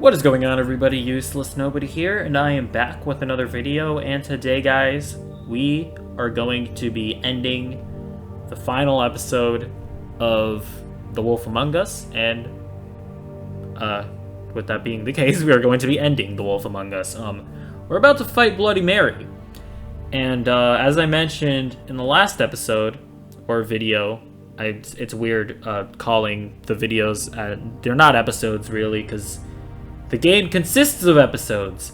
What is going on, everybody? Useless Nobody here, and I am back with another video, and today, guys, we are going to be ending the final episode of The Wolf Among Us, and with that being the case, we are going to be ending The Wolf Among Us. We're about to fight Bloody Mary, and as I mentioned in the last episode, or video, it's weird calling the videos, they're not episodes really, because the game consists of episodes.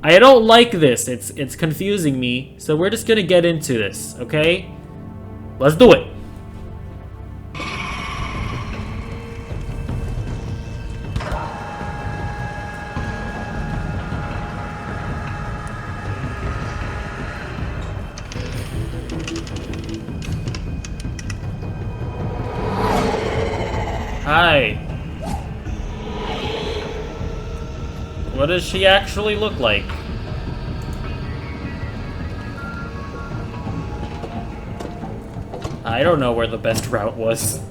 I don't like this. It's confusing me. So we're just gonna get into this, okay? Let's do it. Hi. What does she actually look like? I don't know where the best route was.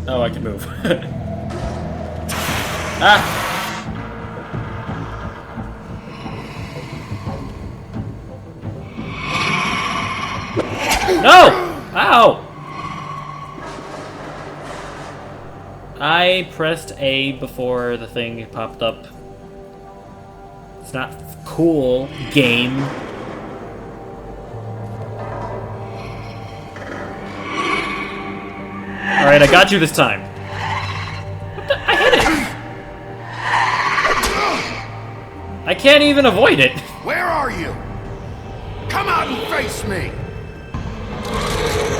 Oh, I can move. Ah! No! Ow! I pressed A before the thing popped up. It's not cool, game. Alright, I got you this time. What the? I hit it! I can't even avoid it. Where are you? Come out and face me!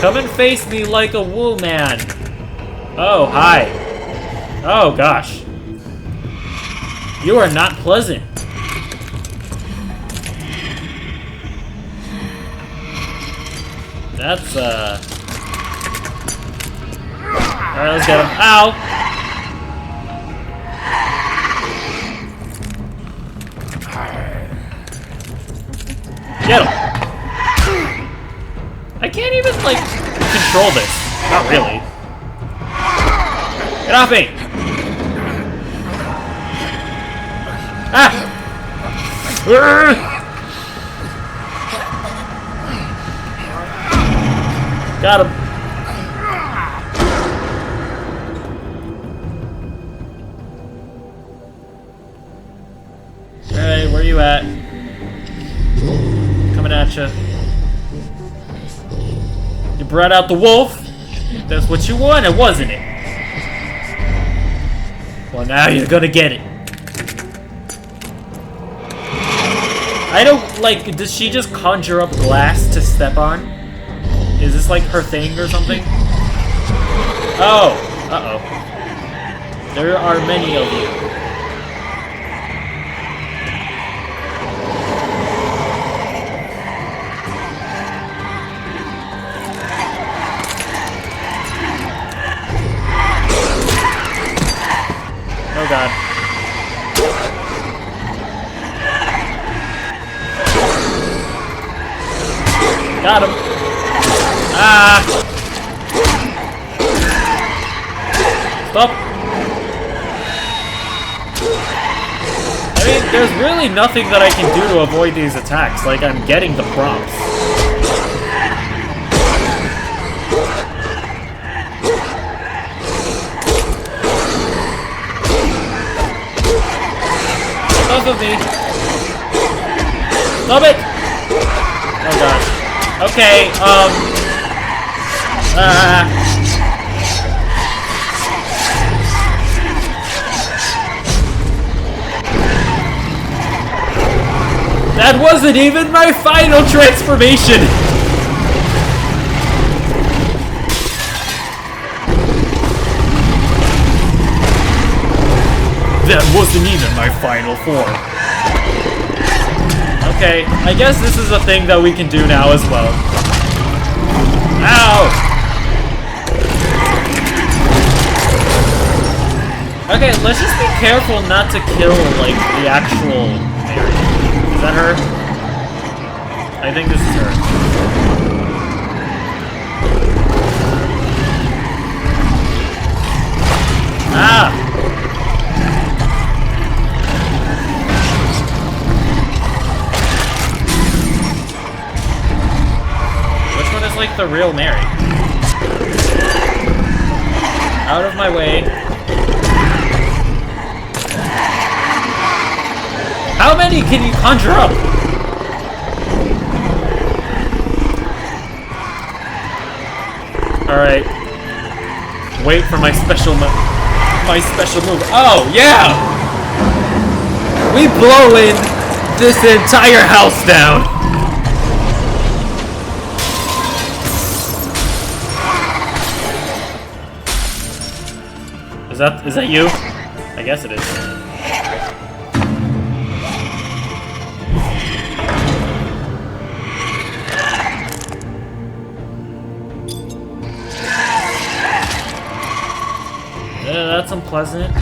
Come and face me like a woo man. Oh, hi. Oh, gosh. You are not pleasant. That's, Alright, let's get him. Ow! Get him! I can't even, like, control this. Not really. Get off me! Ah! Got him. Alright, where you at? Coming at you. You brought out the wolf. That's what you wanted, wasn't it? Well, now you're gonna get it. I don't, like, does she just conjure up glass to step on? Is this like her thing or something? Oh, uh-oh. There are many of you. Oh god. Got him. Ah! Stop. I mean, there's really nothing that I can do to avoid these attacks. Like, I'm getting the prompts. Off of me. Stop it! Oh gosh. Okay, That wasn't even my final transformation! That wasn't even my final form. Okay, I guess this is a thing that we can do now as well. Ow! careful not to kill, like, the actual Mary. Is that her? I think this is her. Ah! Which one is, like, the real Mary? Out of my way. How many can you conjure up? Alright. Wait for my special move. Oh, yeah! We blowing this entire house down. Is that you? I guess it is. Yeah, that's unpleasant.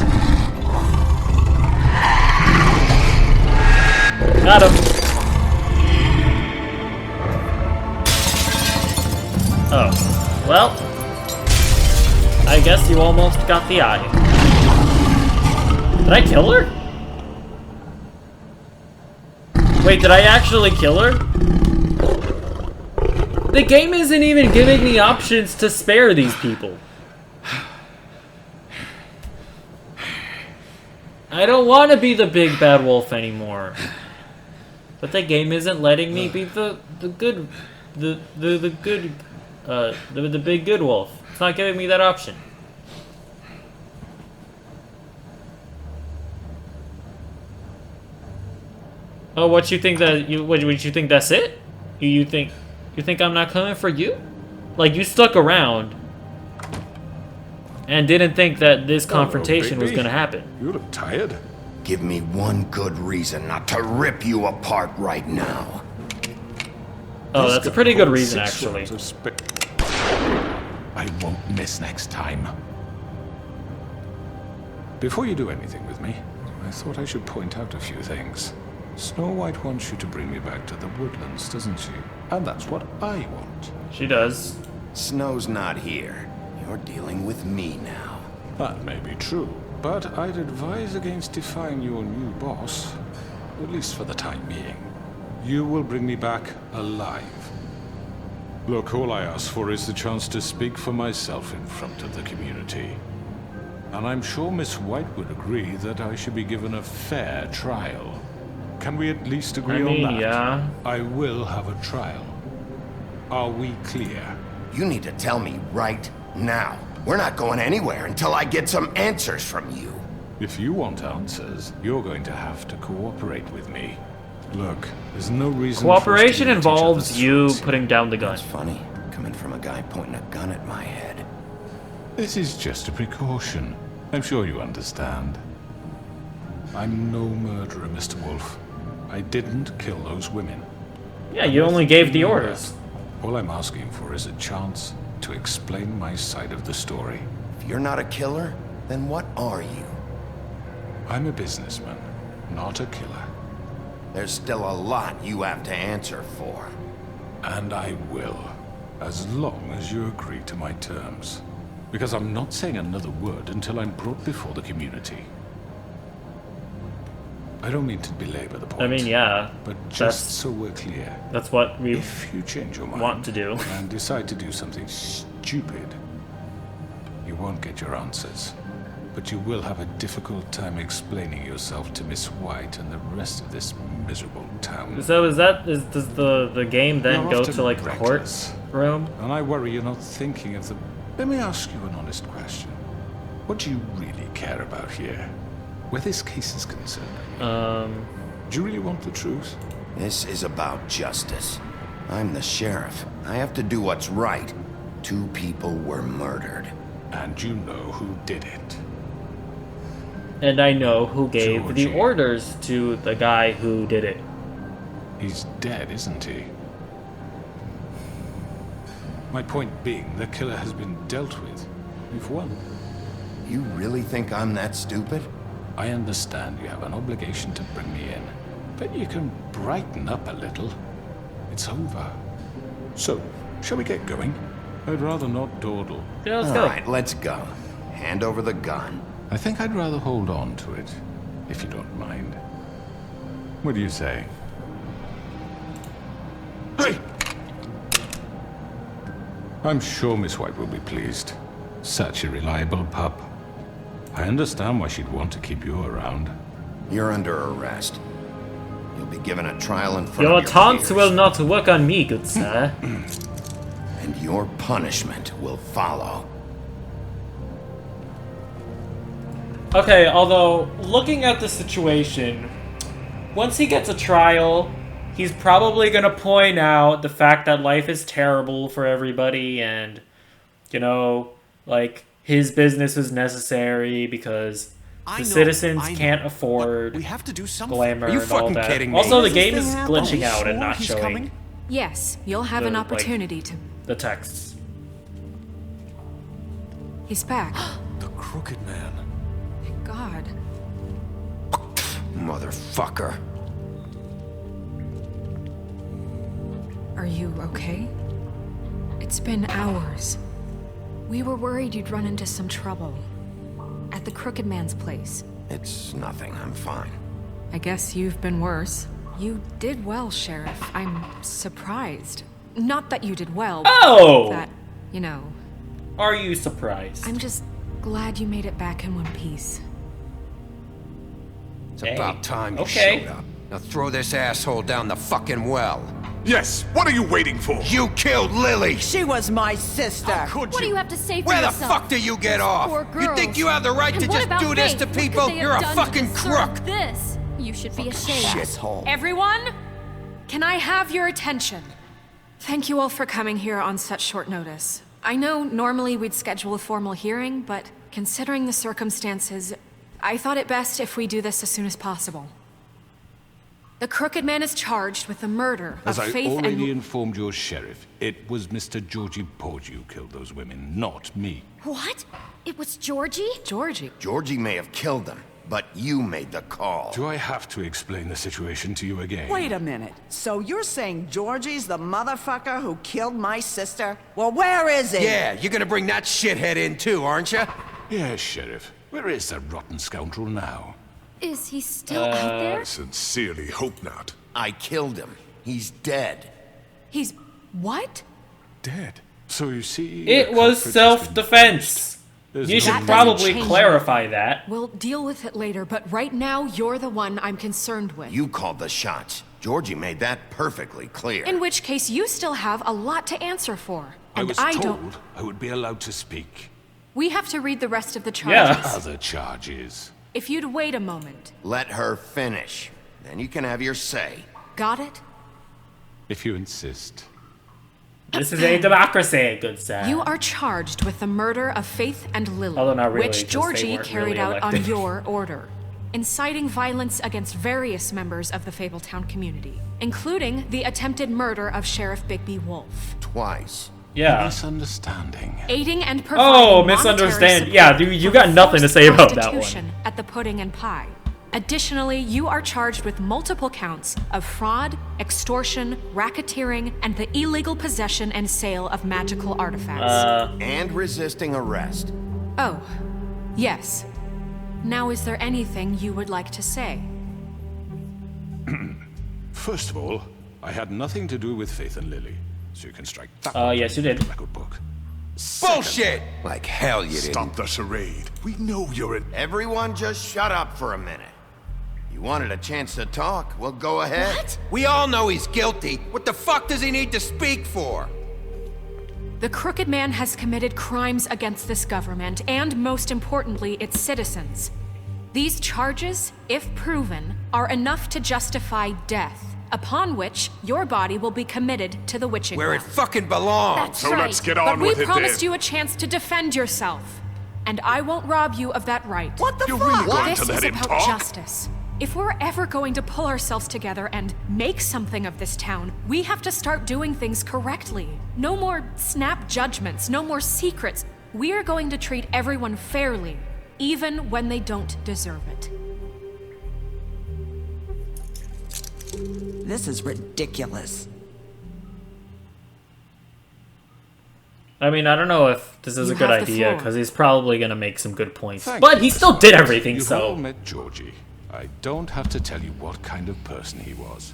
Got him. Oh. Well. I guess you almost got the eye. Did I kill her? Wait, did I actually kill her? The game isn't even giving me options to spare these people. I don't want to be the big bad wolf anymore. But the game isn't letting me be the big good wolf. It's not giving me that option. Oh, what you think that what you think that's it? You think I'm not coming for you? Like, you stuck around and didn't think that this confrontation was gonna happen. You look tired. Give me one good reason not to rip you apart right now. Oh, that's a pretty good reason, actually. I won't miss next time. Before you do anything with me, I thought I should point out a few things. Snow White wants you to bring me back to the woodlands, doesn't she? And that's what I want. She does. Snow's not here. You're dealing with me now. That may be true, but I'd advise against defying your new boss, at least for the time being. You will bring me back alive. Look, all I ask for is the chance to speak for myself in front of the community. And I'm sure Miss White would agree that I should be given a fair trial. Can we at least agree on that? Yeah. I will have a trial. Are we clear? You need to tell me right now. We're not going anywhere until I get some answers from you. If you want answers, you're going to have to cooperate with me. Look, there's no reason. Cooperation for us to meet each involves other's you throats. putting down the gun. That's funny, coming from a guy pointing a gun at my head. This is just a precaution. I'm sure you understand. I'm no murderer, Mr. Wolf. I didn't kill those women. Yeah, you only gave the orders. All I'm asking for is a chance to explain my side of the story. If you're not a killer, then what are you? I'm a businessman, not a killer. There's still a lot you have to answer for. And I will, as long as you agree to my terms. Because I'm not saying another word until I'm brought before the community. I don't mean to belabor the point. I mean, yeah. But just that's- so we're clear, That's what we if you change your mind want to do. and decide to do something stupid, you won't get your answers. But you will have a difficult time explaining yourself to Miss White and the rest of this miserable town. So does the game then You're go often to, like, the reckless. courtroom? And I worry you're not thinking of the... Let me ask you an honest question. What do you really care about here? Where this case is concerned. Do you really want the truth? This is about justice. I'm the sheriff. I have to do what's right. 2 people were murdered. And you know who did it. And I know who gave the Georgie. orders to the guy who did it. He's dead, isn't he? My point being, the killer has been dealt with. You've won. You really think I'm that stupid? I understand you have an obligation to bring me in, but you can brighten up a little. It's over. So, shall we get going? I'd rather not dawdle. Yeah, let's All go. right, let's go. Hand over the gun. I think I'd rather hold on to it, if you don't mind. What do you say? Hey! I'm sure Miss White will be pleased. Such a reliable pup. I understand why she'd want to keep you around. You're under arrest. You'll be given a trial in front Your of your taunts peers, will not work on me, good sir. and your punishment will follow. Okay, although, looking at the situation, once he gets a trial, he's probably gonna point out the fact that life is terrible for everybody and, you know, like, his business is necessary because the citizens can't afford we have to do something. glamour Are you and all fucking that. kidding me? Also, the Does this game thing is happen? glitching Are you out and sure not he's showing coming? Yes, you'll have an The, opportunity to... the texts. He's back. The Crooked Man. Thank God. Motherfucker. Are you okay? It's been hours. We were worried you'd run into some trouble. At the Crooked Man's place. It's nothing, I'm fine. I guess you've been worse. You did well, Sheriff. I'm surprised. Not that you did well, Oh! but that, you know, Are you surprised? I'm just glad you made it back in one piece. It's Hey, about time you okay. showed up. Now throw this asshole down the fucking well. Yes, what are you waiting for? You killed Lily! She was my sister. Could What do you have to say for Where the yourself? fuck do you get off? Poor You think girls. you have the right And to what just about do this Faith? to What could people? they have You're a done to fucking deserve crook! This. You should be ashamed. Shithole. Everyone, can I have your attention? Thank you all for coming here on such short notice. I know normally we'd schedule a formal hearing, but considering the circumstances, I thought it best if we do this as soon as possible. The Crooked Man is charged with the murder As of I Faith already and... informed your sheriff, it was Mr. Georgie Porgy who killed those women, not me. What? It was Georgie? Georgie. Georgie may have killed them, but you made the call. Do I have to explain the situation to you again? Wait a minute. So you're saying Georgie's the motherfucker who killed my sister? Well, where is he? Yeah, you're gonna bring that shithead in too, aren't you? Yes, Sheriff. Where is that rotten scoundrel now? Is he still out there? I sincerely hope not. I killed him. He's dead. He's... what? Dead. So you see... It the was culprit has been self-defense. There's You no should That probably doesn't change clarify that. We'll deal with it later, but right now, you're the one I'm concerned with. You called the shots. Georgie made that perfectly clear. In which case, you still have a lot to answer for. I And was I told don't... I would be allowed to speak. We have to read the rest of the Yeah. charges. Other charges. If you'd wait a moment. Let her finish. Then you can have your say. Got it? If you insist. This is a democracy, good sir. You are charged with the murder of Faith and Lily, Although not really, 'cause which they Georgie weren't carried really out on elected. your order, inciting violence against various members of the Fabletown community, including the attempted murder of Sheriff Bigby Wolf, Twice. Yeah. Misunderstanding. aiding and providing Oh, monetary misunderstand. support Yeah, dude, you for got nothing to forced say about that one. prostitution at the Pudding and Pie. Additionally, you are charged with multiple counts of fraud, extortion, racketeering, and the illegal possession and sale of magical artifacts. And resisting arrest. Oh, yes. Now, is there anything you would like to say? First of all, I had nothing to do with Faith and Lily. So you can strike that Yes, you did. my good book. Bullshit! Like hell you didn't. Stop the charade. We know you're an... Everyone just shut up for a minute. You wanted a chance to talk? Well, go ahead. What? We all know he's guilty. What the fuck does he need to speak for? The Crooked Man has committed crimes against this government and, most importantly, its citizens. These charges, if proven, are enough to justify death, upon which your body will be committed to the witching Where it well. fucking belongs. That's So right. let's get But on we with it promised then. you a chance to defend yourself, and I won't rob you of that right. What the You're fuck? really going This to let is him about talk? justice. If we're ever going to pull ourselves together and make something of this town, we have to start doing things correctly. No more snap judgments, no more secrets. We are going to treat everyone fairly, even when they don't deserve it. This is ridiculous. I mean, I don't know if this is You a good have the idea, floor. because he's probably going to make some good points. Thank But you, he Mr. still did Locke. everything, You've so... all met Georgie. I don't have to tell you what kind of person he was.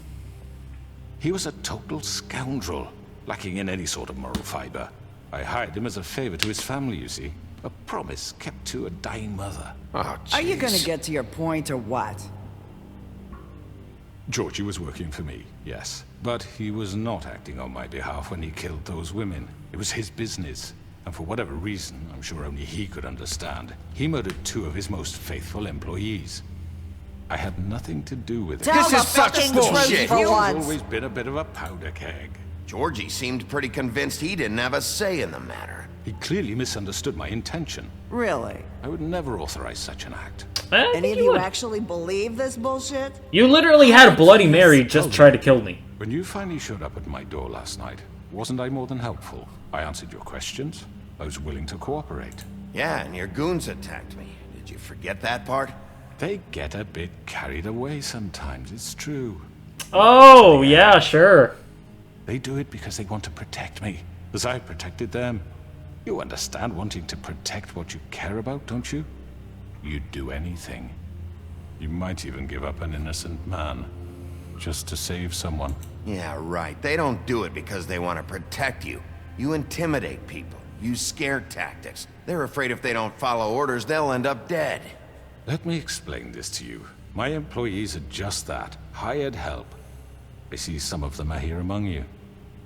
He was a total scoundrel, lacking in any sort of moral fiber. I hired him as a favor to his family, you see. A promise kept to a dying mother. Oh, Are you gonna jeez. get to your point or what? Georgie was working for me, yes. But he was not acting on my behalf when he killed those women. It was his business. And for whatever reason, I'm sure only he could understand, he murdered 2 of his most faithful employees. I had nothing to do with it. Tell This the is such fucking bullshit. truth for He's once. always been a bit of a powder keg. Georgie seemed pretty convinced he didn't have a say in the matter. He clearly misunderstood my intention. Really? I would never authorize such an act. I Any think of you you would. actually believe this bullshit? You literally had a Bloody Mary just try to kill me. When you finally showed up at my door last night, wasn't I more than helpful? I answered your questions. I was willing to cooperate. Yeah, and your goons attacked me. Did you forget that part? They get a bit carried away sometimes, it's true. Oh, yeah, sure. They do it because they want to protect me, as I protected them. You understand wanting to protect what you care about, don't you? You'd do anything. You might even give up an innocent man, just to save someone. Yeah, right. They don't do it because they want to protect you. You intimidate people, use scare tactics. They're afraid if they don't follow orders, they'll end up dead. Let me explain this to you. My employees are just that, hired help. I see some of them are here among you.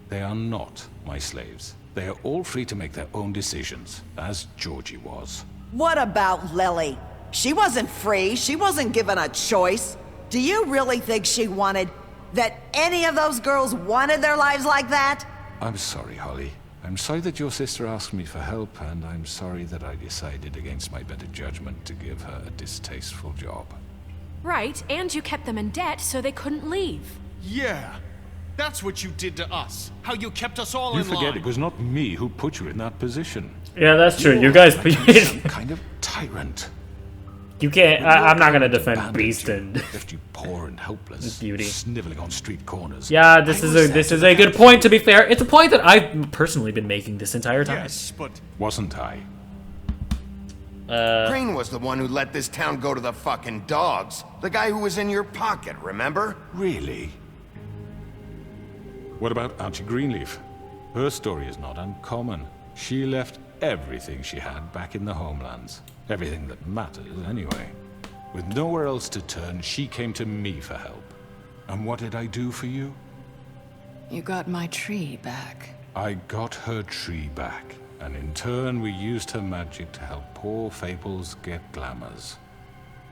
They are not my slaves. They are all free to make their own decisions, as Georgie was. What about Lily? She wasn't free. She wasn't given a choice. Do you really think she wanted... that any of those girls wanted their lives like that? I'm sorry, Holly. I'm sorry that your sister asked me for help, and I'm sorry that I decided against my better judgment to give her a distasteful job. Right, and you kept them in debt so they couldn't leave. Yeah. That's what you did to us. How you kept us all You in forget line. it was not me who put you in that position. Yeah, that's true. You guys... Some kind of tyrant. You can't... I'm not gonna defend Abandoned Beast you, and... left you poor and helpless, Beauty. sniveling on street corners. Yeah, this is a good point, to be fair. It's a point that I've personally been making this entire time. Yes, but Wasn't I? Crane was the one who let this town go to the fucking dogs. The guy who was in your pocket, remember? Really? What about Auntie Greenleaf? Her story is not uncommon. She left everything she had back in the homelands. Everything that matters, anyway. With nowhere else to turn, she came to me for help. And what did I do for you? You got my tree back. I got her tree back, and in turn we used her magic to help poor Fables get glamours.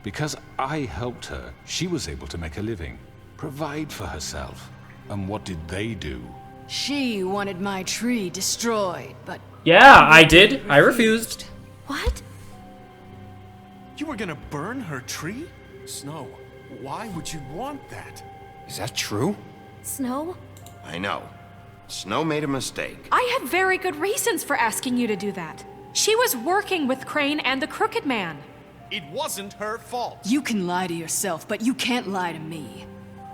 Because I helped her, she was able to make a living, provide for herself. And what did they do? She wanted my tree destroyed, but Yeah, I did. I refused. What? you were gonna burn her tree? Snow, why would you want that? Is that true? Snow? I know. Snow made a mistake. I had very good reasons for asking you to do that. She was working with Crane and the Crooked Man. It wasn't her fault. you can lie to yourself, but you can't lie to me.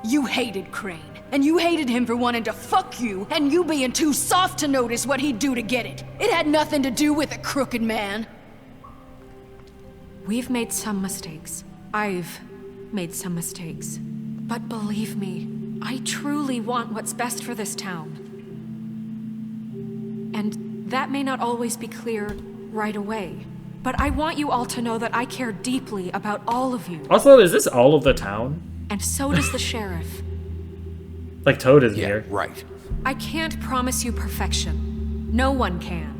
You hated Crane, and you hated him for wanting to fuck you, and you being too soft to notice what he'd do to get it. It had nothing to do with a crooked man. We've made some mistakes. I've made some mistakes. But believe me, I truly want what's best for this town. And that may not always be clear right away. But I want you all to know that I care deeply about all of you. Also, is this all of the town? And so does the sheriff. Like Toad is here. Right. I can't promise you perfection. No one can.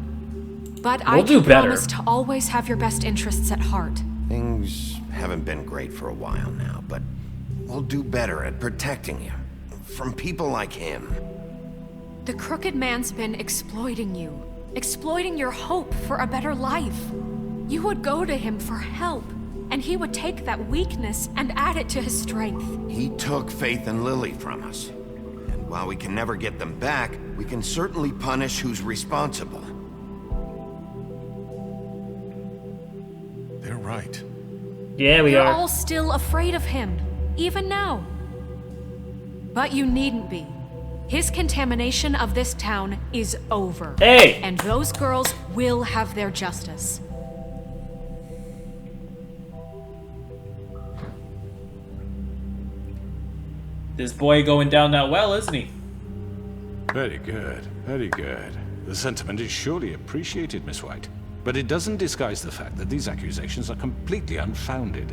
But I We'll do can better. promise to always have your best interests at heart. Things haven't been great for a while now, but we'll do better at protecting you. From people like him. The Crooked Man's been exploiting you. Exploiting your hope for a better life. You would go to him for help, and he would take that weakness and add it to his strength. He took Faith and Lily from us. And while we can never get them back, we can certainly punish who's responsible. They're right. Yeah, we You're are. all still afraid of him, even now. But you needn't be. His contamination of this town is over. Hey! And those girls will have their justice. This boy going down that well, isn't he? Very good, very good. The sentiment is surely appreciated, Miss White. But it doesn't disguise the fact that these accusations are completely unfounded.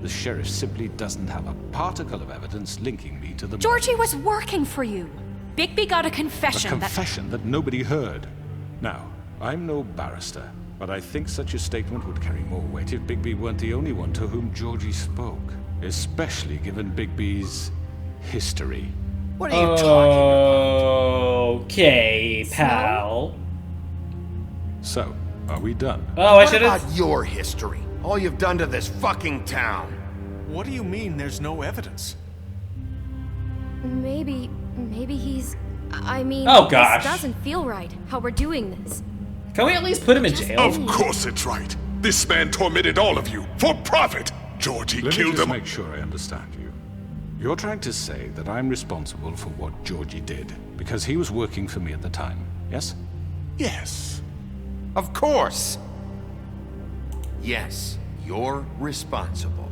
The sheriff simply doesn't have a particle of evidence linking me to the... Georgie was working for you. Bigby got a confession A confession that nobody heard. Now, I'm no barrister, but I think such a statement would carry more weight if Bigby weren't the only one to whom Georgie spoke. Especially given Bigby's history. What are you talking Okay, pal. So, are we done? Oh, I about? should What have. about your history? All you've done to this fucking town. What do you mean there's no evidence? Maybe he's... I mean, Oh, gosh. this doesn't feel right, how we're doing this. Can we at least put him in jail? Of course it's right. This man tormented all of you for profit. Georgie Let me killed just him. make sure I understand you. You're trying to say that I'm responsible for what Georgie did because he was working for me at the time, yes? Yes. Of course. Yes, you're responsible.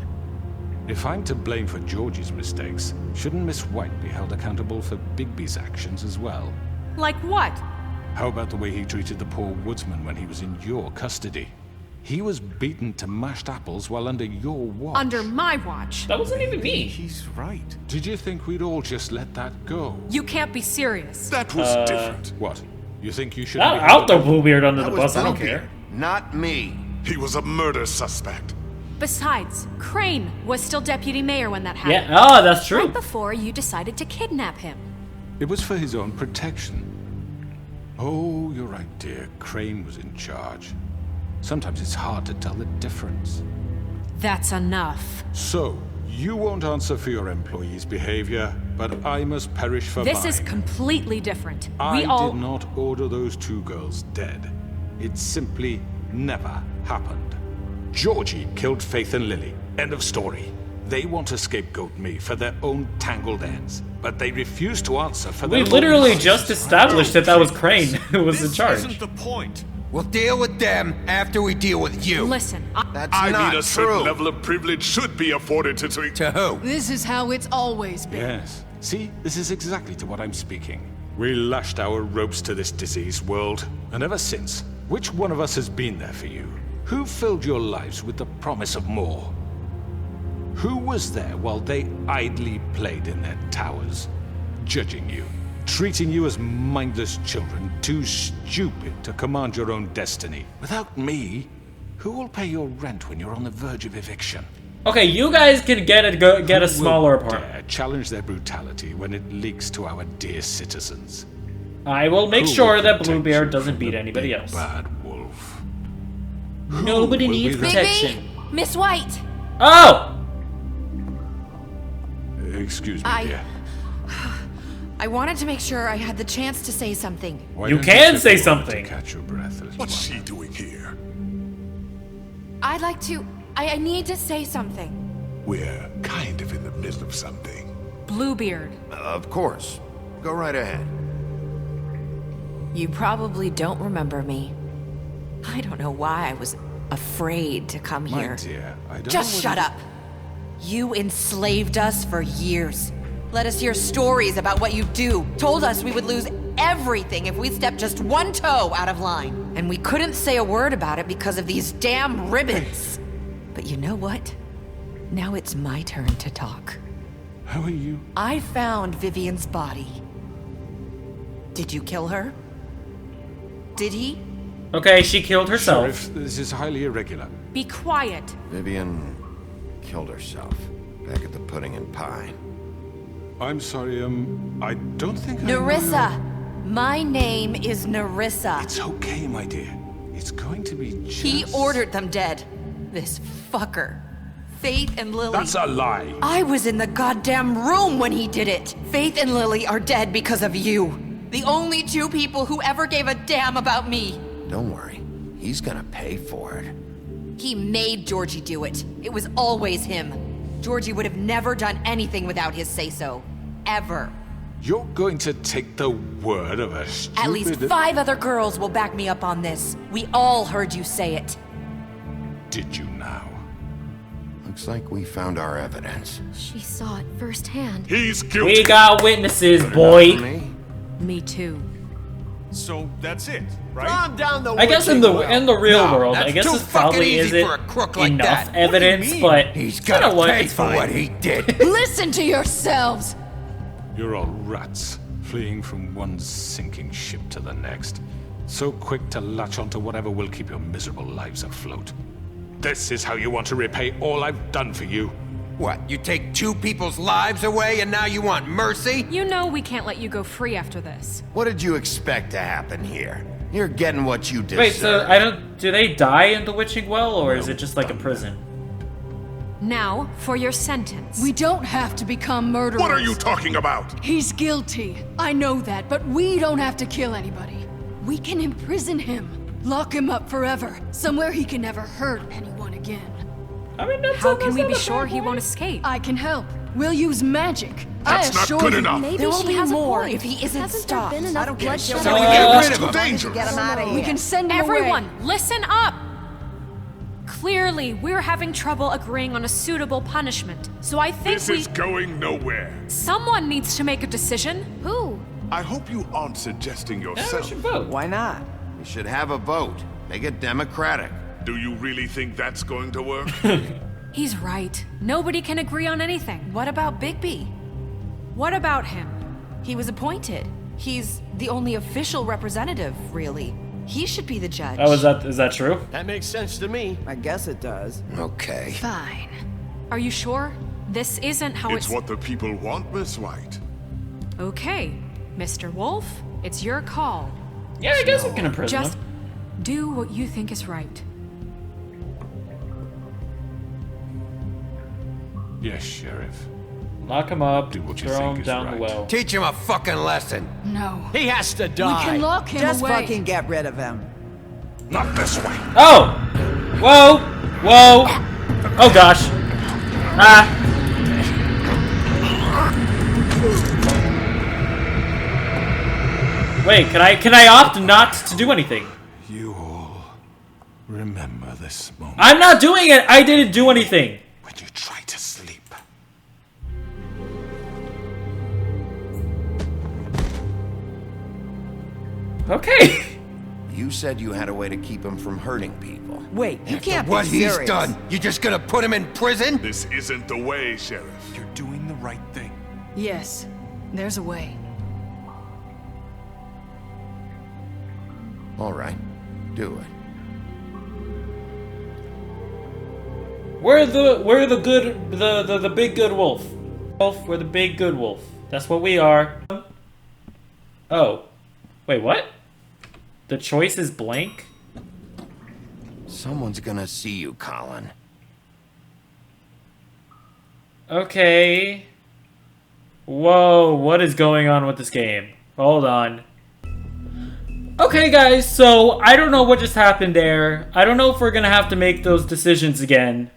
If I'm to blame for Georgie's mistakes, shouldn't Miss White be held accountable for Bigby's actions as well? Like what? How about the way he treated the poor woodsman when he was in your custody? He was beaten to mashed apples while under your watch. Under my watch. That wasn't even me. He's right. Did you think we'd all just let that go? You can't be serious. That was different. What? You think you should I'll throw Bluebeard under the bus. I don't Bluebeard, care. not me. He was a murder suspect. Besides, Crane was still deputy mayor when that happened. Yeah. Oh, that's true. Right before you decided to kidnap him. It was for his own protection. Oh, you're right, dear. Crane was in charge. Sometimes it's hard to tell the difference. That's enough. So, you won't answer for your employees' behavior, but I must perish for mine. This is completely different. I We all... did not order those two girls dead. It simply never happened. Georgie killed Faith and Lily. End of story. They want to scapegoat me for their own tangled ends, but they refuse to answer for their We own literally sins. just established that was Crane who was in This charge. isn't the point. We'll deal with them after we deal with you. Listen, That's I not mean, a certain true. level of privilege should be afforded to... To who? This is how it's always been. Yes. See, this is exactly to what I'm speaking. We lashed our ropes to this diseased world, and ever since, which one of us has been there for you? Who filled your lives with the promise of more? Who was there while they idly played in their towers, judging you, treating you as mindless children, too stupid to command your own destiny? Without me, who will pay your rent when you're on the verge of eviction? Okay, you guys can get a smaller Who will apartment. dare challenge their brutality when it leaks to our dear citizens? I will make Who sure will that protect Bluebeard you doesn't from beat the anybody big else. Bad wolf. Nobody Who will needs be the- protection. Miss White! Oh! Excuse me, dear. I wanted to make sure I had the chance to say something. Why You don't can sit say down something. To catch your breath, little What's one? she doing here? I'd like to... I need to say something. We're kind of in the middle of something. Bluebeard. Of course. Go right ahead. You probably don't remember me. I don't know why I was afraid to come My here. dear, I don't Just know shut whether- up. You enslaved us for years. Let us hear stories about what you do. Told us we would lose everything if we stepped just one toe out of line. And we couldn't say a word about it because of these damn ribbons. But you know what? Now it's my turn to talk. How are you? I found Vivian's body. Did you kill her? Did he? Okay, she killed herself. Sheriff, this is highly irregular. Be quiet. Vivian killed herself back at the Pudding and Pie. I'm sorry, I don't think I Nerissa! My name is Nerissa. It's okay, my dear. It's going to be just... He ordered them dead. This fucker. Faith and Lily. That's a lie. I was in the goddamn room when he did it. Faith and Lily are dead because of you. The only two people who ever gave a damn about me. Don't worry. He's gonna pay for it. He made Georgie do it. It was always him. Georgie would have never done anything without his say-so. ever. You're going to take the word of a stupid... At least 5 other girls will back me up on this. We all heard you say it. Did you now? Looks like we found our evidence. She saw it firsthand. He's guilty. We got witnesses, Good boy. enough for me? Me too. So that's it, right? Calm down the I guess in witching the well. real No, world, that's I guess too this fucking probably easy isn't for a crook like enough that. evidence, What but He's you know got to what? pay It's for fine. what he did. Listen to yourselves! You're all rats, fleeing from one sinking ship to the next. So quick to latch onto whatever will keep your miserable lives afloat. This is how you want to repay all I've done for you. What, you take 2 people's lives away and now you want mercy? You know we can't let you go free after this. What did you expect to happen here? You're getting what you deserve. Wait, so I don't. Do they die in the witching well, or is it just like a prison? Now, for your sentence. We don't have to become murderers. What are you talking about? He's guilty. I know that, but we don't have to kill anybody. We can imprison him. Lock him up forever. Somewhere he can never hurt anyone again. I mean, that's How can we be sure he won't escape? I can help. We'll use magic. That's I not assure good you. enough. Maybe There will she be has more a point. if he isn't Hasn't stopped. there been I enough don't care. bloodshed? So we already? get rid It's of too him. dangerous. Get him out of here. We can send him Everyone, away. listen up! Clearly, we're having trouble agreeing on a suitable punishment. So I think This is going nowhere. someone needs to make a decision. Who? I hope you aren't suggesting Yeah, we yourself. should vote. Why not? We should have a vote. Make it democratic. Do you really think that's going to work? He's right. Nobody can agree on anything. What about Bigby? What about him? He was appointed. He's the only official representative, really. He should be the judge. Oh, is that true? That makes sense to me. I guess it does. Okay. Fine. Are you sure? This isn't how It's what the people want, Miss White. Okay, Mr. Wolf, it's your call. Yeah, I guess we can imprison Just him. do what you think is right. Yes, Sheriff. Lock him up. Do what you Throw think him is down right. the well. Teach him a fucking lesson. No. He has to We die. can lock him Just away. fucking get rid of him. Not this way. Oh! Whoa! Whoa! Oh gosh! Ah! Wait, can I opt not to do anything? You all remember this moment I'm not doing it! I didn't do anything! when you try to sleep. Okay. You said you had a way to keep him from hurting people. Wait, you After can't what be he's serious. done, you just gonna put him in prison? This isn't the way, Sheriff. You're doing the right thing. Yes, there's a way. All right, do it. We're the good the big good wolf. We're the big good wolf. That's what we are. Oh. Wait, what? The choice is blank? Someone's gonna see you, Colin. Okay. Whoa, what is going on with this game? Hold on. Okay, guys, so I don't know what just happened there. I don't know if we're gonna have to make those decisions again.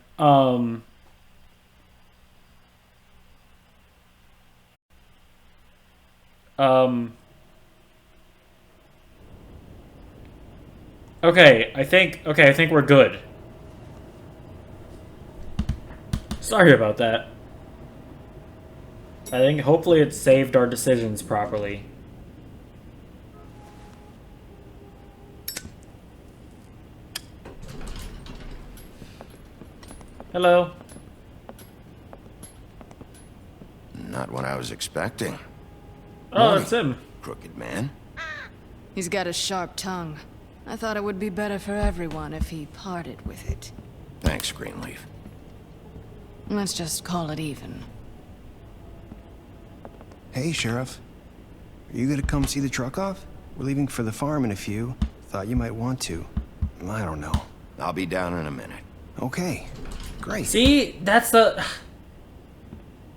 Okay, I think we're good. Sorry about that. I think hopefully it saved our decisions properly. Hello. Not what I was expecting. Oh, that's him. Crooked man. He's got a sharp tongue. I thought it would be better for everyone if he parted with it. Thanks, Greenleaf. Let's just call it even. Hey, Sheriff. Are you gonna come see the truck off? We're leaving for the farm in a few. Thought you might want to. I don't know. I'll be down in a minute. Okay. Great. See, that's the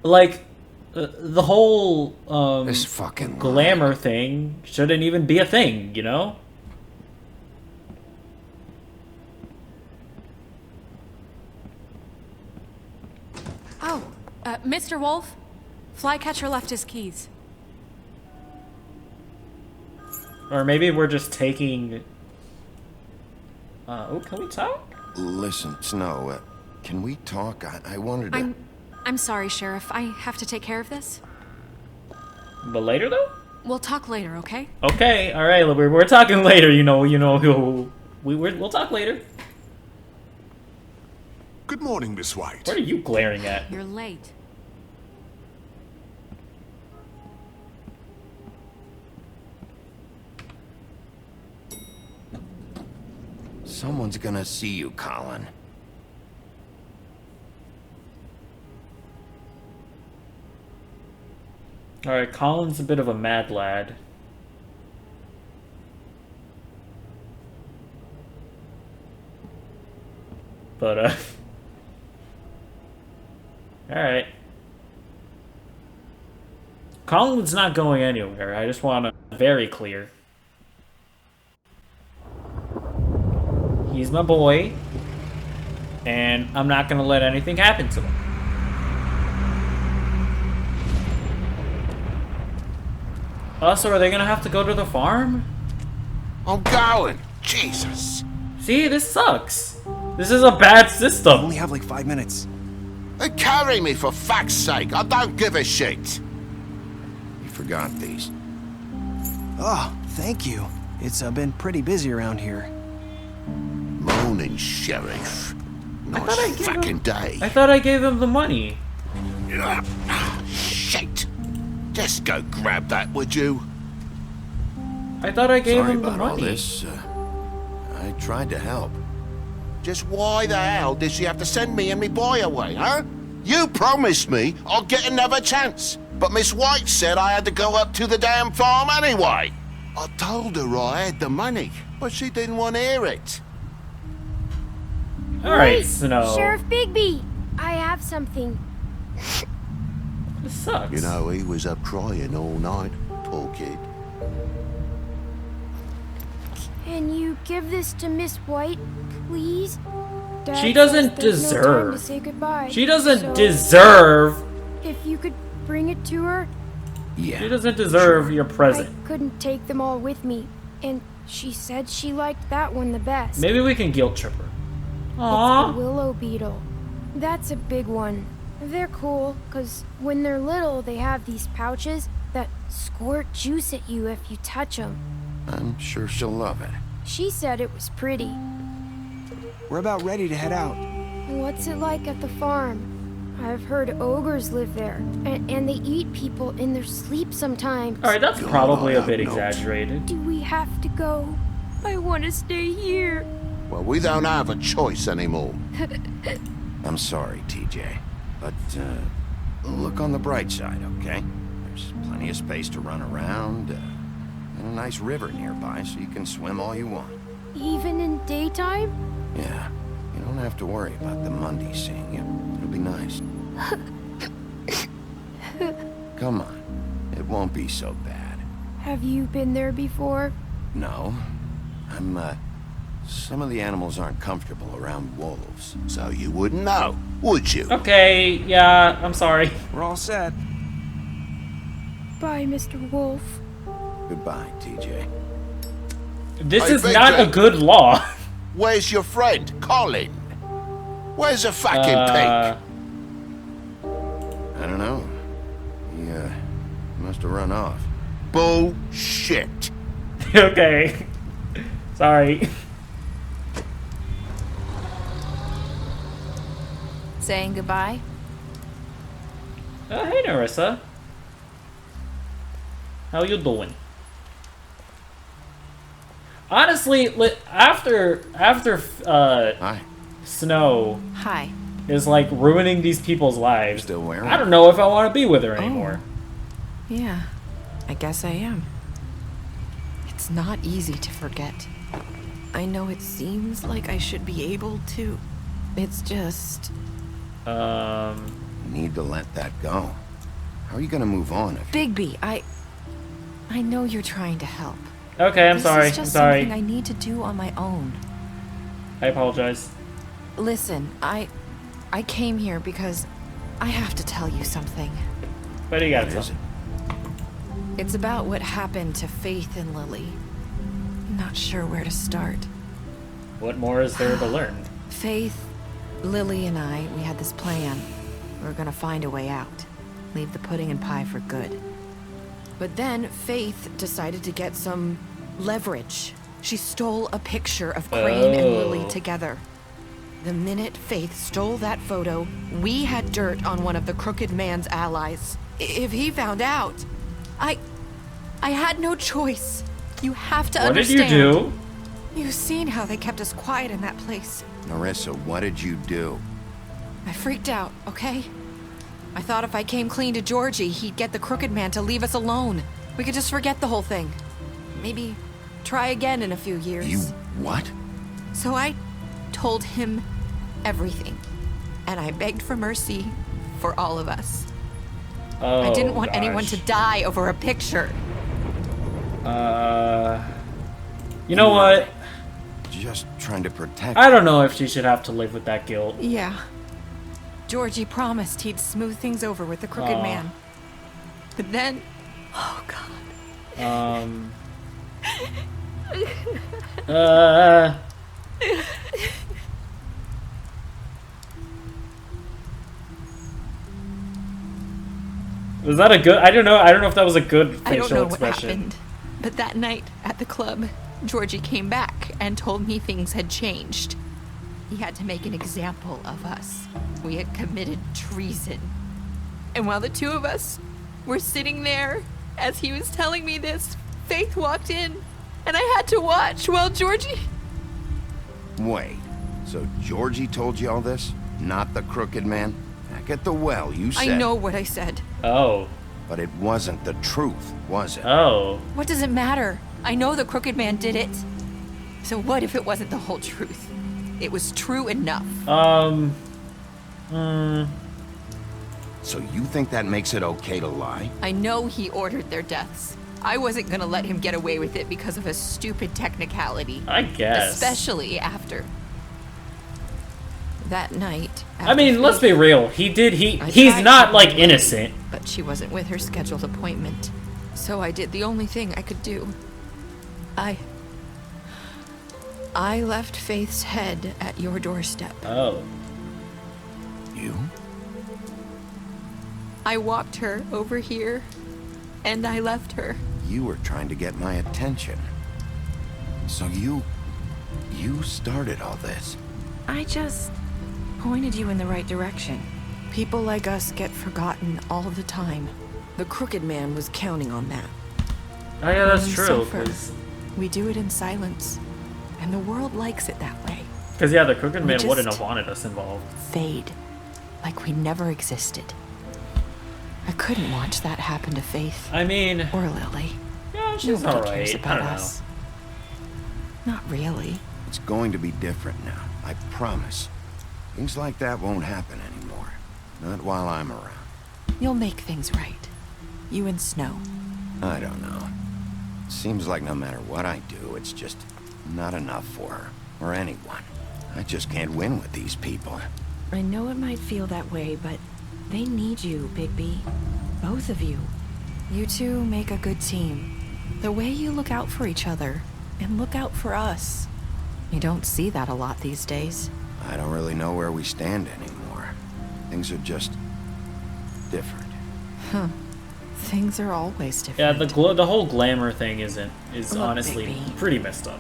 like the whole This fucking glamour thing shouldn't even be a thing, you know? Oh, Mr. Wolf? Flycatcher left his keys. Or maybe we're just taking... oh, can we talk? Listen, Snow, can we talk? I wanted to... I'm sorry, Sheriff. I have to take care of this. But later, though? We'll talk later, okay? Okay, alright, we're talking later, you know, we'll talk later. Good morning, Miss White. What are you glaring at? You're late. Someone's gonna see you, Colin. Alright, Colin's a bit of a mad lad. But, alright. Colin's not going anywhere, I just want to be very clear. He's my boy, and I'm not gonna let anything happen to him. So are they gonna have to go to the farm? I'm going! Jesus! See, this sucks. This is a bad system. I only have like 5 minutes. Carry me, for fuck's sake! I don't give a shit! You forgot these. Oh, thank you. It's been pretty busy around here. Morning, Sheriff. Nice fucking day. I thought I gave him the money. Shit! Just go grab that, would you? I thought I gave Sorry him the about all money. this. I tried to help. Just why the hell did she have to send me and me boy away, huh? You promised me I'll get another chance, but Miss White said I had to go up to the damn farm anyway. I told her I had the money, but she didn't want to hear it. Alright, Snow. Sheriff Bigby, I have something. This sucks. You know, he was up crying all night, poor kid. Can you give this to Miss White, please? Dad She doesn't says there's no time to deserve. say goodbye, She doesn't so deserve. If you could bring it to her. Yeah. She doesn't deserve your present. I couldn't take them all with me, and she said she liked that one the best. Maybe we can guilt trip her. It's Aww. the willow beetle. That's a big one. They're cool, because when they're little, they have these pouches that squirt juice at you if you touch them. I'm sure she'll love it. She said it was pretty. We're about ready to head out. What's it like at the farm? I've heard ogres live there, and they eat people in their sleep sometimes. Alright, that's probably a bit exaggerated. Do we have to go? I want to stay here. Well, we don't have a choice anymore. I'm sorry, TJ. But, look on the bright side, okay? There's plenty of space to run around, and a nice river nearby, so you can swim all you want. Even in daytime? Yeah, you don't have to worry about the Mundy seeing you. It'll be nice. Come on, it won't be so bad. Have you been there before? No, some of the animals aren't comfortable around wolves, so you wouldn't know, would you? Okay, yeah, I'm sorry. We're all set. Bye, Mr. Wolf. Goodbye, TJ. This Hey, is Big not J. a good law. Where's your friend, Colin? Where's the fucking pig? I don't know. He, must have run off. Bullshit. Okay. Sorry. Saying goodbye? Hey, Narissa. How you doing? Honestly, after Hi. Snow Hi. is like ruining these people's lives, Still wearing I don't know if I want to be with her anymore. Yeah, I guess I am. It's not easy to forget. I know it seems like I should be able to. It's just... You need to let that go. How are you gonna move on if... Bigby, I know you're trying to help. Okay, I'm This sorry. is just I'm sorry. something I need to do on my own. I apologize. Listen, I came here because I have to tell you something. What do you got? What is it? It's about what happened to Faith and Lily. Not sure where to start. What more is there to learn? Faith, Lily, and I, we had this plan. We were gonna find a way out. Leave the pudding and pie for good. But then Faith decided to get some leverage. She stole a picture of Crane and Lily together. The minute Faith stole that photo, we had dirt on one of the Crooked Man's allies. If he found out, I had no choice. You have to understand. What did you do? You've seen how they kept us quiet in that place. Nerissa, what did you do? I freaked out, okay? I thought if I came clean to Georgie, he'd get the Crooked Man to leave us alone. We could just forget the whole thing. Maybe try again in a few years. You what? So I told him everything. And I begged for mercy for all of us. Oh, I didn't want anyone to die over a picture. You know what? Just trying to protect. I don't know if she should have to live with that guilt. Yeah. Georgie promised he'd smooth things over with the Crooked Man. But then... Oh, God. Was that a good... I don't know if that was a good facial I don't know expression. what happened, but that night at the club, Georgie came back and told me things had changed. He had to make an example of us. We had committed treason. And while the two of us were sitting there, as he was telling me this, Faith walked in, and I had to watch while Georgie... Wait, so Georgie told you all this? Not the Crooked Man? Back at the well, you said... I know what I said. Oh. But it wasn't the truth, was it? Oh. What does it matter? I know the Crooked Man did it. So what if it wasn't the whole truth? It was true enough. So you think that makes it okay to lie? I know he ordered their deaths. I wasn't gonna let him get away with it because of a stupid technicality. I guess. Especially after that night. I mean, let's be real. He's not, like, innocent. But she wasn't with her scheduled appointment. So I did the only thing I could do. I left Faith's head at your doorstep. Oh. You? I walked her over here, and I left her. You were trying to get my attention. So you started all this. I just pointed you in the right direction. People like us get forgotten all the time. The Crooked Man was counting on that. Oh yeah, that's We true. suffer. We do it in silence, and the world likes it that way. Because yeah, the Crooked Man just wouldn't have wanted us involved. Fade, like we never existed. I couldn't watch that happen to Faith. I mean... Or Lily. Yeah, she's Nobody alright. cares I about don't know. us. Not really. It's going to be different now, I promise. Things like that won't happen anymore. Not while I'm around. You'll make things right. You and Snow. I don't know. Seems like no matter what I do, it's just not enough for her, or anyone. I just can't win with these people. I know it might feel that way, but they need you, Bigby. Both of you. You two make a good team. The way you look out for each other, and look out for us. You don't see that a lot these days. I don't really know where we stand anymore. Things are just different. Huh. Things are always different. Yeah, the whole glamour thing is Look, honestly Bigby. pretty messed up.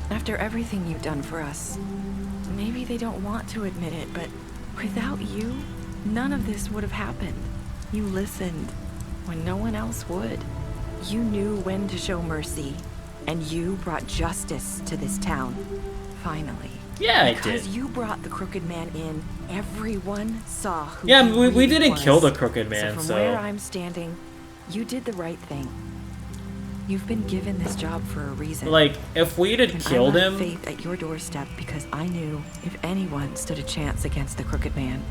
After everything you've done for us, maybe they don't want to admit it, but without you, none of this would have happened. You listened when no one else would. You knew when to show mercy, and you brought justice to this town. Finally. Yeah, I Because did. you brought the Crooked Man in, everyone saw who Yeah, he we really didn't was. kill the Crooked Man, From so... where I'm standing, you did the right thing. You've been given this job for a reason. Like, if we'd had And killed I left him... Faith at your doorstep because I knew if anyone stood a chance against the Crooked Man,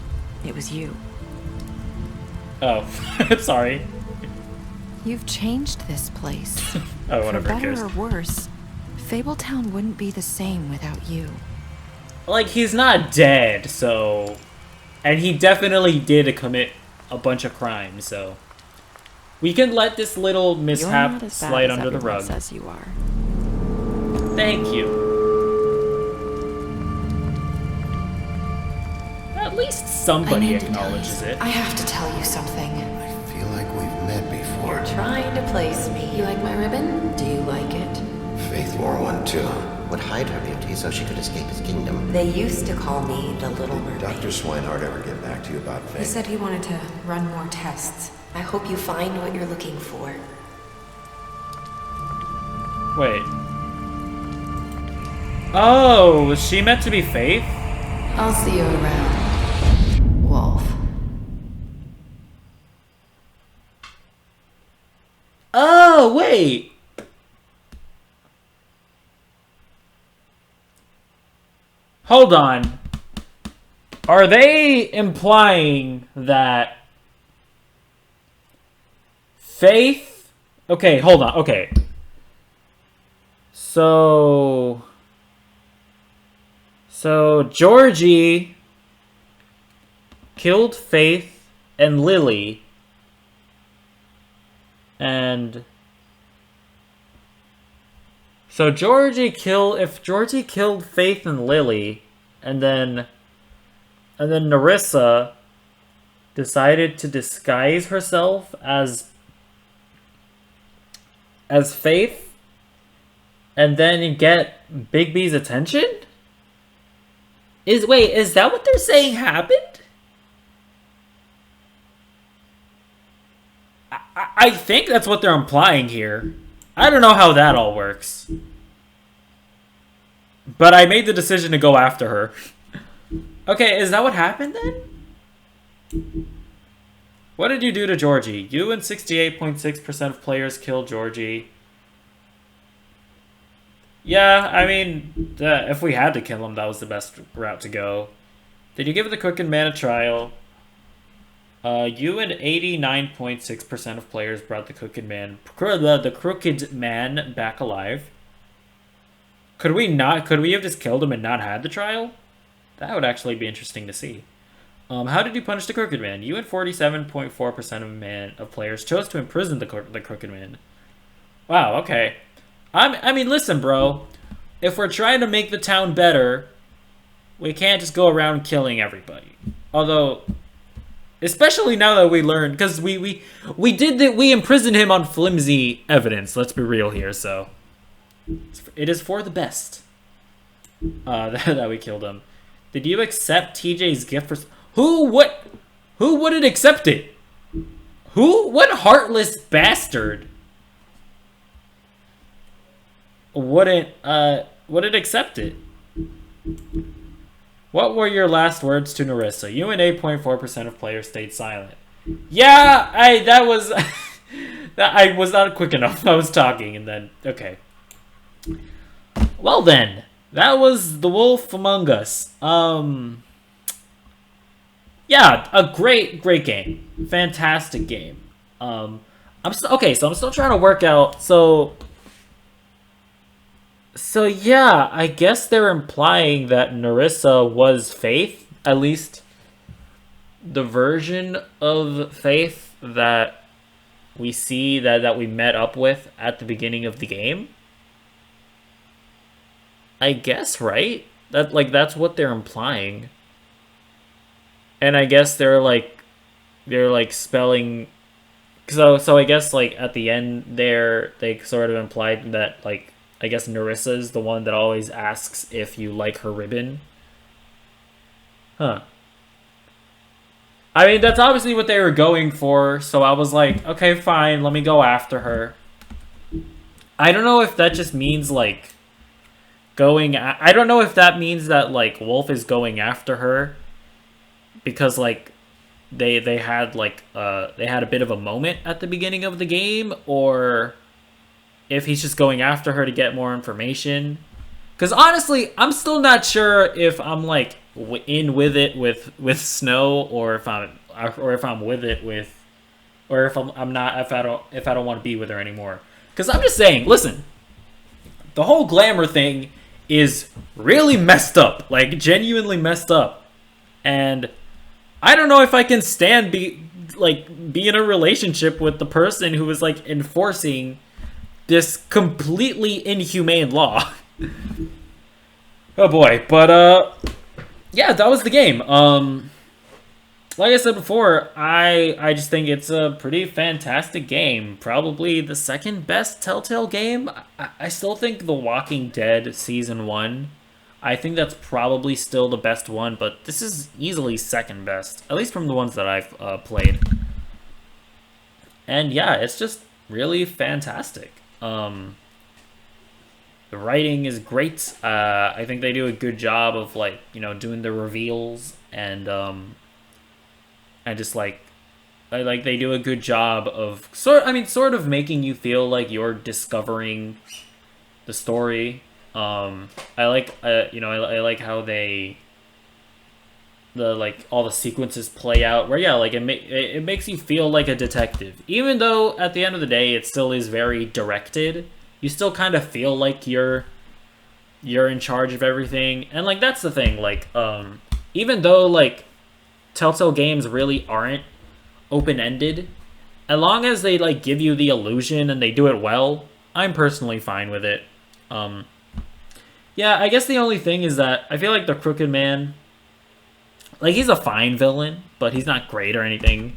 it was you. Oh, sorry. You've changed this place. Oh, whatever, For who better cares? or worse, Fabletown wouldn't be the same without you. Like, he's not dead, so... And he definitely did commit a bunch of crimes, so... We can let this little You're mishap not as bad slide as under the everyone rug. says you are. Thank you. At least somebody acknowledges it. I have to tell you something. I feel like we've met before. You're trying to place me. You like my ribbon? Do you like it? Faith wore one too. Would hide her beauty so she could escape his kingdom. They used to call me the Little Mermaid. Dr. Swinehart ever get back to you about Faith? He said he wanted to run more tests. I hope you find what you're looking for. Wait. Oh, was she meant to be Faith? I'll see you around, Wolf. Oh, wait. Hold on. Are they implying that Faith? Okay, hold on. Okay. So Georgie killed Faith and Lily, and so if Georgie killed Faith and Lily, and then Nerissa decided to disguise herself as Faith, and then get Bigby's attention? Is that what they're saying happened? I think that's what they're implying here. I don't know how that all works. But I made the decision to go after her. Okay, is that what happened then? What did you do to Georgie? You and 68.6% of players killed Georgie. Yeah, I mean, if we had to kill him, that was the best route to go. Did you give the Crooked Man a trial? You and 89.6% of players brought the Crooked Man back alive. Could we have just killed him and not had the trial? That would actually be interesting to see. How did you punish the Crooked Man? You and 47.4% of players chose to imprison the Crooked Man. Wow, okay. I mean, listen, bro. If we're trying to make the town better, we can't just go around killing everybody. Although, especially now that we learned, because we imprisoned him on flimsy evidence. Let's be real here. So it is for the best that we killed him. Did you accept TJ's gift for? Who wouldn't accept it? What heartless bastard wouldn't accept it? What were your last words to Nerissa? You and 8.4% of players stayed silent. Yeah, I was not quick enough. I was talking and then okay. Well then, that was The Wolf Among Us. Yeah, a great game. Fantastic game. I'm still trying to work out. So yeah, I guess they're implying that Nerissa was Faith, at least the version of Faith that we see that we met up with at the beginning of the game. I guess, right? That's what they're implying. And I guess they're spelling. So I guess at the end there they sort of implied that I guess Nerissa is the one that always asks if you like her ribbon. Huh. I mean, that's obviously what they were going for, so I was like, okay, fine, let me go after her. I don't know if that just means I don't know if that means that Wolf is going after her because they had a bit of a moment at the beginning of the game, or if he's just going after her to get more information. Because honestly, I'm still not sure if I'm in with it with Snow, or if I'm with it with, or if I'm not, if I don't want to be with her anymore. Because I'm just saying, listen, the whole glamour thing is really messed up, genuinely messed up, and I don't know if I can stand like be in a relationship with the person who was like enforcing this completely inhumane law. Oh boy, but yeah, that was the game. Like I said before, I just think it's a pretty fantastic game. Probably the second best Telltale game. I still think The Walking Dead Season 1, I think that's probably still the best one, but this is easily second best, at least from the ones that I've played. And yeah, it's just really fantastic. The writing is great. I think they do a good job of, like, you know, doing the reveals, and just like they do a good job of sort of making you feel like you're discovering the story. I like how all the sequences play out, where it makes you feel like a detective, even though at the end of the day it still is very directed. You still kind of feel like you're in charge of everything, and like that's the thing. Like even though like Telltale games really aren't open-ended, as long as they like give you the illusion and they do it well, I'm personally fine with it. Yeah, I guess the only thing is that I feel like the Crooked Man, like, he's a fine villain, but he's not great or anything.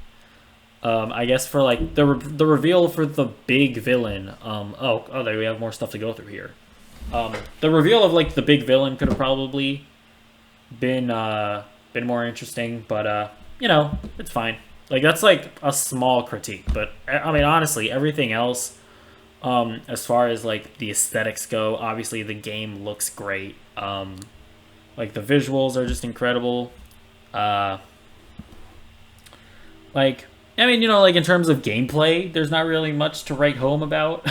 I guess for like the reveal for the big villain, there we have more stuff to go through here. The reveal of like the big villain could have probably been more interesting, but you know, it's fine. Like, that's like a small critique, but I mean, honestly, everything else, as far as like the aesthetics go, obviously the game looks great. Like the visuals are just incredible. Like, I mean, you know, like in terms of gameplay, there's not really much to write home about.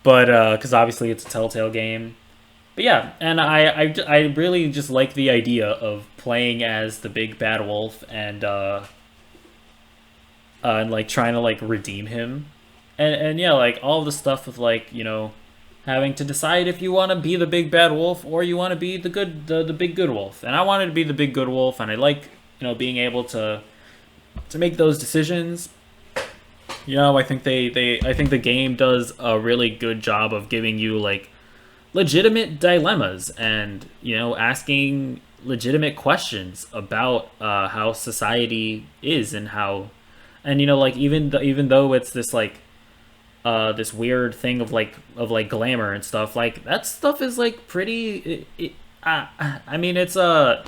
But because obviously it's a Telltale game. But yeah, and I really just like the idea of playing as the big bad wolf and like trying to like redeem him, and yeah, like all the stuff with like, you know, having to decide if you want to be the big bad wolf or you want to be the big good wolf. And I wanted to be the big good wolf, and I like, you know, being able to make those decisions. You know, I think I think the game does a really good job of giving you like legitimate dilemmas and, you know, asking legitimate questions about how society is and how, and you know, like even though it's this like this weird thing of glamour and stuff, like that stuff is like pretty. I mean, it's an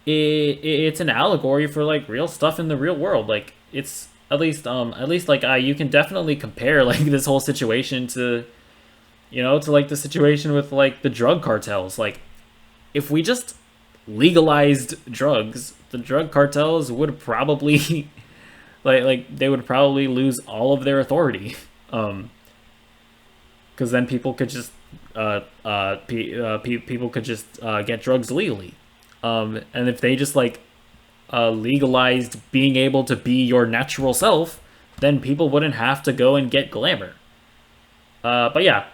allegory for like real stuff in the real world. Like, it's at least like you can definitely compare like this whole situation to, you know, to like the situation with like the drug cartels. Like, if we just legalized drugs, the drug cartels would probably like they would probably lose all of their authority, because then people could just people could just get drugs legally, and if they just like legalized being able to be your natural self, then people wouldn't have to go and get glamour. But yeah,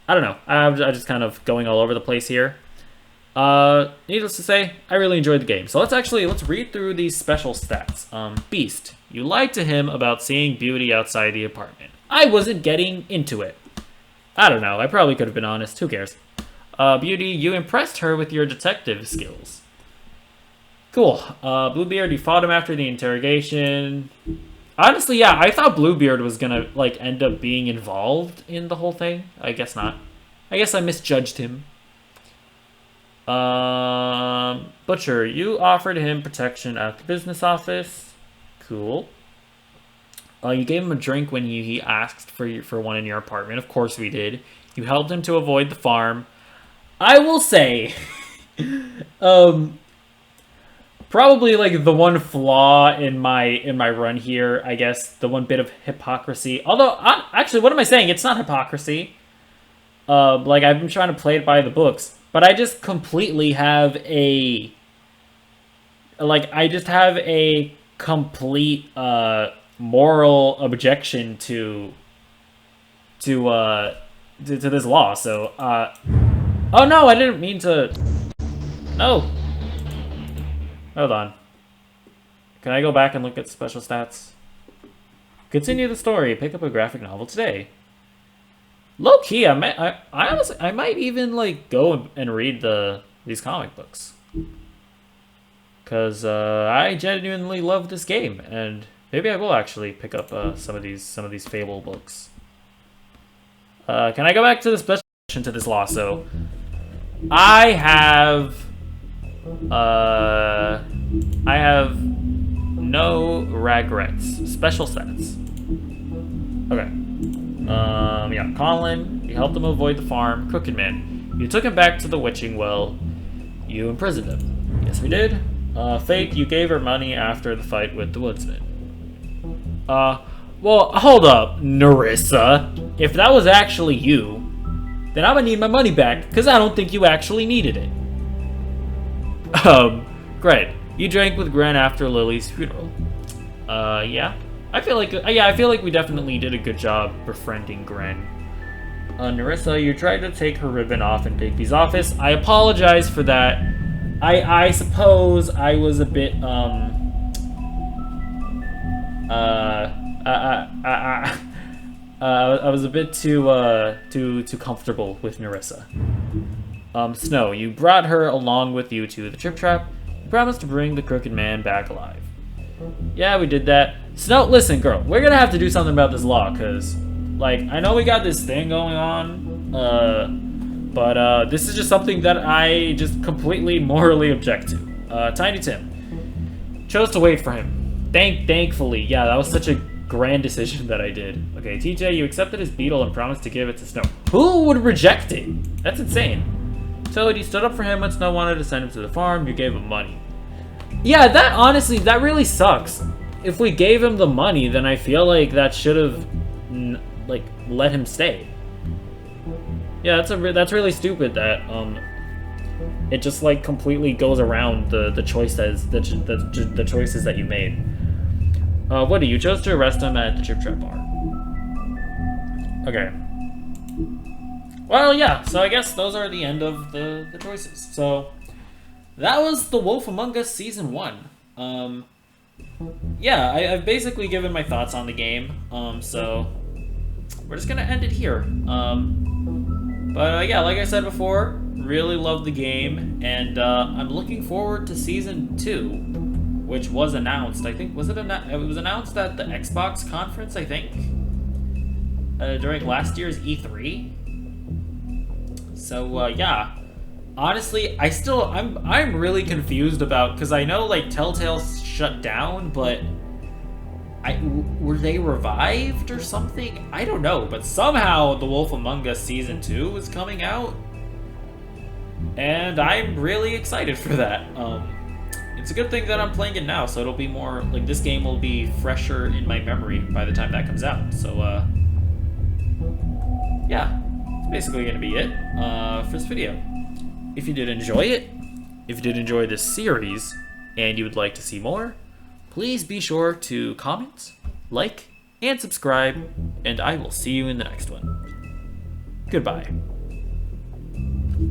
I don't know. I'm just kind of going all over the place here. Needless to say, I really enjoyed the game. So let's read through these special stats. Beast, you lied to him about seeing Beauty outside the apartment. I wasn't getting into it. I don't know. I probably could have been honest. Who cares? Beauty, you impressed her with your detective skills. Cool. Bluebeard, you fought him after the interrogation. Honestly, yeah, I thought Bluebeard was gonna like end up being involved in the whole thing. I guess not. I guess I misjudged him. Butcher, you offered him protection at the business office. Cool. You gave him a drink when he asked for one in your apartment. Of course we did. You helped him to avoid the farm. I will say, probably like the one flaw in my run here, I guess, the one bit of hypocrisy. Although, actually, what am I saying? It's not hypocrisy. Like, I've been trying to play it by the books, but I just completely have a complete moral objection to this law. So, oh no, I didn't mean to. No. Hold on. Can I go back and look at special stats? Continue the story. Pick up a graphic novel today. Low key, I honestly, I might even like go and read these comic books, cause I genuinely love this game, and maybe I will actually pick up some of these Fable books. Can I go back to the special to this lasso? I have no regrets. Special stats. Okay. Yeah, Colin, you helped him avoid the farm. Crooked Man, you took him back to the witching well. You imprisoned him. Yes, we did. Fate, you gave her money after the fight with the woodsman. Well, hold up, Nerissa. If that was actually you, then I'm gonna need my money back, because I don't think you actually needed it. Great. You drank with Gren after Lily's funeral. Yeah. I feel like we definitely did a good job befriending Gren. Nerissa, you tried to take her ribbon off in Bigby's office. I apologize for that. I suppose I was a bit, I was a bit too comfortable with Nerissa. Snow, you brought her along with you to the Trip Trap. You promised to bring the Crooked Man back alive. Yeah, we did that. Snow, listen, girl, we're gonna have to do something about this law, cause, like, I know we got this thing going on, but this is just something that I just completely morally object to. Tiny Tim chose to wait for him. Thankfully, yeah, that was such a grand decision that I did. Okay, TJ, you accepted his beetle and promised to give it to Snow. Who would reject it? That's insane. Toad, you stood up for him when Snow wanted to send him to the farm. You gave him money. Yeah, that honestly, that really sucks. If we gave him the money, then I feel like that should have, like, let him stay. Yeah, that's really stupid that it just like completely goes around the choices the choices that you made. Woody, you chose to arrest him at the Trip Trap bar. Okay. Well, yeah. So I guess those are the end of the choices. So that was The Wolf Among Us Season 1. Yeah, I've basically given my thoughts on the game, so we're just gonna end it here. But yeah, like I said before, really love the game, and I'm looking forward to Season 2, which was announced. I think, it was announced at the Xbox conference, I think, during last year's E3. So yeah. Honestly, I'm really confused about, because I know like Telltale shut down, but were they revived or something? I don't know, but somehow The Wolf Among Us Season 2 is coming out, and I'm really excited for that. It's a good thing that I'm playing it now, so it'll be more like this game will be fresher in my memory by the time that comes out. So yeah, it's basically gonna be it for this video. If you did enjoy it, if you did enjoy this series, and you would like to see more, please be sure to comment, like, and subscribe, and I will see you in the next one. Goodbye.